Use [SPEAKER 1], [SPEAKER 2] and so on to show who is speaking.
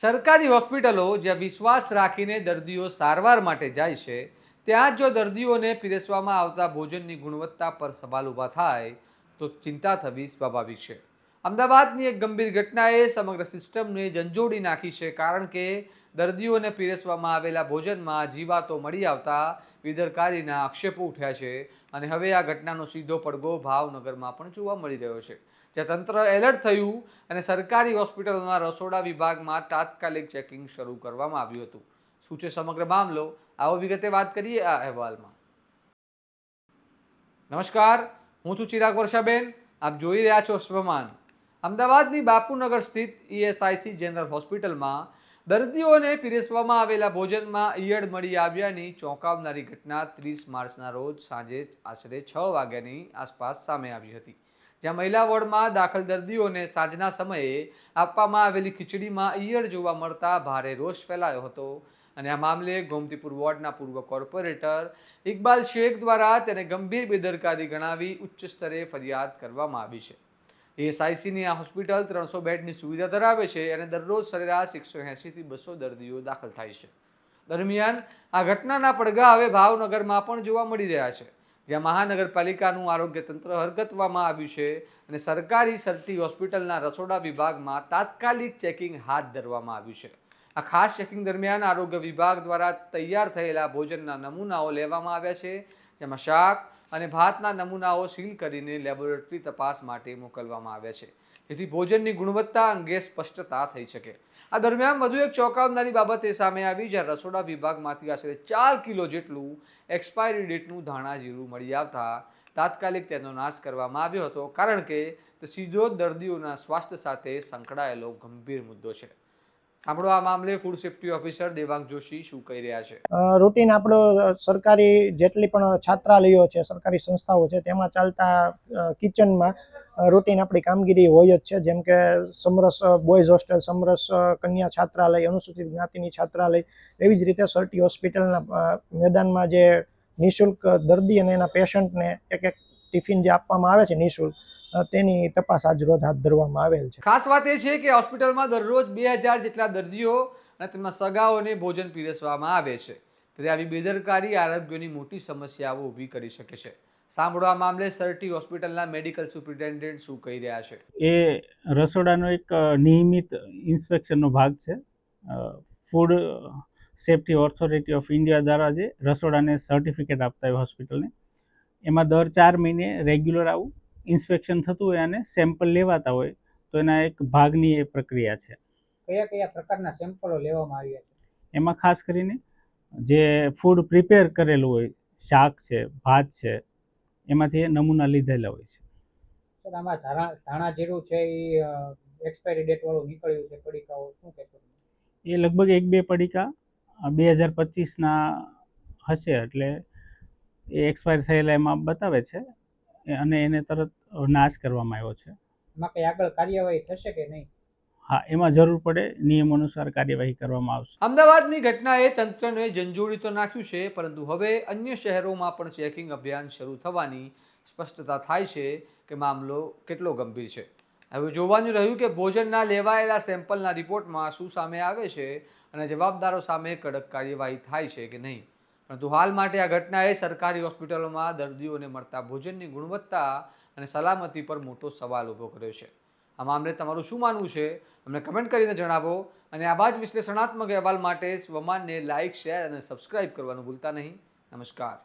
[SPEAKER 1] સરકારી હોસ્પિટલો જ્યાં વિશ્વાસ રાખીને દર્દીઓ સારવાર માટે જાય છે, ત્યાં જ જો દર્દીઓને પીરસવામાં આવતા ભોજનની ગુણવત્તા પર સવાલ ઊભા થાય તો ચિંતા થવી સ્વાભાવિક છે. અમદાવાદની એક ગંભીર ઘટનાએ સમગ્ર સિસ્ટમને ઝંઝોડી નાખી છે, કારણ કે દર્દીઓને પીરસવામાં આવેલા ભોજનમાં જીવાતો મળી આવતા બેદરકારીના આક્ષેપો ઉઠ્યા છે. અને હવે આ ઘટનાનો સીધો પડઘો ભાવનગરમાં પણ જોવા મળી રહ્યો છે, જ્યાં તંત્ર એલર્ટ થયું અને સરકારી હોસ્પિટલોના રસોડા વિભાગમાં તાત્કાલિક ચેકિંગ શરૂ કરવામાં આવ્યું હતું. શું છે સમગ્ર મામલો, આવો વિગતે વાત કરીએ આ અહેવાલમાં. નમસ્કાર, હું છું ચિરાગ વર્ષાબેન. આપ જોઈ રહ્યા છો સ્વમાન. અમદાવાદની બાપુનગર સ્થિત ઈએસઆઈસી જનરલ હોસ્પિટલમાં દર્દીઓને પીરસવામાં આવેલા ભોજનમાં ઈયળ મળી આવ્યાની ચોંકાવનારી ઘટના 30 માર્ચના રોજ સાંજે આશરે 6 વાગ્યાની આસપાસ સામે આવી હતી, જ્યાં મહિલા વોર્ડમાં દાખલ દર્દીઓને સાંજના સમયે આપવામાં આવેલી ખીચડીમાં ઈયળ જોવા મળતા ભારે રોષ ફેલાયો હતો. અને આ મામલે ગોમતીપુર વોર્ડના પૂર્વ કોર્પોરેટર ઇકબાલ શેખ દ્વારા તેને ગંભીર બેદરકારી ગણાવી ઉચ્ચ સ્તરે ફરિયાદ કરવામાં આવી છે. એએસઆઈસીની આ હોસ્પિટલ 300 બેડની સુવિધા ધરાવે છે અને દરરોજ સરેરાશ 180 થી 200 દર્દીઓ દાખલ થાય છે. દરમિયાન આ ઘટનાના પડઘા હવે ભાવનગરમાં પણ જોવા મળી રહ્યા છે, જ્યાં મહાનગરપાલિકાનું આરોગ્ય તંત્ર હરકતવામાં આવ્યું છે અને સરકારી સર્ટી હોસ્પિટલના રસોડા વિભાગમાં તાત્કાલિક ચેકિંગ હાથ ધરવામાં આવ્યું છે. આ ખાસ ચેકિંગ દરમિયાન આરોગ્ય વિભાગ દ્વારા તૈયાર થયેલા ભોજનના નમૂનાઓ લેવામાં આવ્યા છે, જેમાં શાક અને ભાતના નમૂનાઓ સીલ કરીને લેબોરેટરી તપાસ માટે મોકલવામાં આવ્યા છે, જેથી ભોજનની ગુણવત્તા અંગે સ્પષ્ટતા થઈ શકે. આ દરમિયાન વધુ એક ચોંકાવનારી બાબત એ સામે આવી, જ્યાં રસોડા વિભાગમાંથી આશરે 4 કિલો જેટલું એક્સપાયરી ડેટનું ધાણા જીરું મળી આવતા તાત્કાલિક તેનો નાશ કરવામાં આવ્યો હતો, કારણ કે તે સીધો દર્દીઓના સ્વાસ્થ્ય સાથે સંકળાયેલો ગંભીર મુદ્દો છે. સાંભળો આ મામલે food safety officer Devang Joshi શું કહી રહ્યા છે.
[SPEAKER 2] રૂટીન આપણો સરકારી જેટલી પણ છાત્રાલયો છે, સરકારી સંસ્થાઓ છે, તેમાં ચાલતા કિચનમાં રૂટીન આપણી કામગીરી હોય જ છે. જેમ કે સમરસ બોયઝ હોસ્ટેલ, સમરસ કન્યા છાત્રાલય, અનુસૂચિત જ્ઞાતિની છાત્રાલય, એવી જ રીતે સર્ટી હોસ્પિટલના મેદાનમાં જે નિઃશુલ્ક દર્દી અને એના પેશન્ટને એક ટિફિન જે આપવામાં આવે છે નિઃશુલ્ક, તેની તપાસ આજ રોજ હાથ ધરવામાં આવેલ છે.
[SPEAKER 1] ખાસ વાત એ છે કે હોસ્પિટલમાં દરરોજ 2000 જેટલા દર્દીઓ અને તેમના સગાઓને ભોજન પીરસવામાં આવે છે, તેથી આવી બેદરકારી આરોગ્યની મોટી સમસ્યાઓ ઊભી કરી શકે છે. સાંભળો આ મામલે સર્ટી હોસ્પિટલના મેડિકલ સુપ્રિન્ટેન્ડન્ટ શું કહી રહ્યા છે.
[SPEAKER 3] એ રસોડાનો એક નિયમિત ઇન્સ્પેક્શનનો ભાગ છે. Food safety authority of India દ્વારા જે રસોડાને સર્ટિફિકેટ આપતા હોય હોસ્પિટલને, એમાં દર 4 મહિને રેગ્યુલર આવું ઇન્સ્પેક્શન થતું હોય અને સેમ્પલ લેવાતા હોય, તો એના એક ભાગની એ પ્રક્રિયા છે.
[SPEAKER 4] કયા કયા પ્રકારના સેમ્પલો લેવામાં આવ્યા છે?
[SPEAKER 3] એમાં ખાસ કરીને જે ફૂડ પ્રિપેર કરેલું હોય, શાક છે, ભાત છે, એમાંથી નમૂના લીધેલા હોય છે.
[SPEAKER 4] સર, આમાં ધાણા જીરું છે એ એક્સપાયરી ડેટ વાળું નીકળ્યું છે, પડીકાઓ શું કહેશો?
[SPEAKER 3] એ લગભગ 1-2 પડીકા 2025ના હશે, એટલે એ એક્સપાયર થયેલા એમાં બતાવે છે અને એને તરત નાશ કરવામાં આવ્યો છે.
[SPEAKER 4] એમાં કઈ આગળ કાર્યવાહી થશે કે નહીં?
[SPEAKER 3] હા, એમાં જરૂર પડે નિયમ અનુસાર કાર્યવાહી કરવામાં આવશે.
[SPEAKER 1] અમદાવાદની ઘટનાએ તંત્રને ઝંઝોડી તો નાખ્યું છે, પરંતુ હવે અન્ય શહેરોમાં પણ ચેકિંગ અભિયાન શરૂ થવાની સ્પષ્ટતા થાય છે કે મામલો કેટલો ગંભીર છે. હવે જોવાનું રહ્યું કે ભોજનના લેવાયેલા સેમ્પલના રિપોર્ટમાં શું સામે આવે છે અને જવાબદારો સામે કડક કાર્યવાહી થાય છે કે નહીં. પરંતુ હાલ માટે આ ઘટનાએ સરકારી હોસ્પિટલોમાં દર્દીઓને મળતા ભોજનની ગુણવત્તા અને સલામતી પર મોટો સવાલ ઊભો કર્યો છે. આ મામલે તમારું શું માનવું છે, અમને કમેન્ટ કરીને જણાવો. અને આવા જ વિશ્લેષણાત્મક અહેવાલ માટે સ્વમાનને લાઇક, શેર અને સબસ્ક્રાઇબ કરવાનું ભૂલતા નહીં. નમસ્કાર.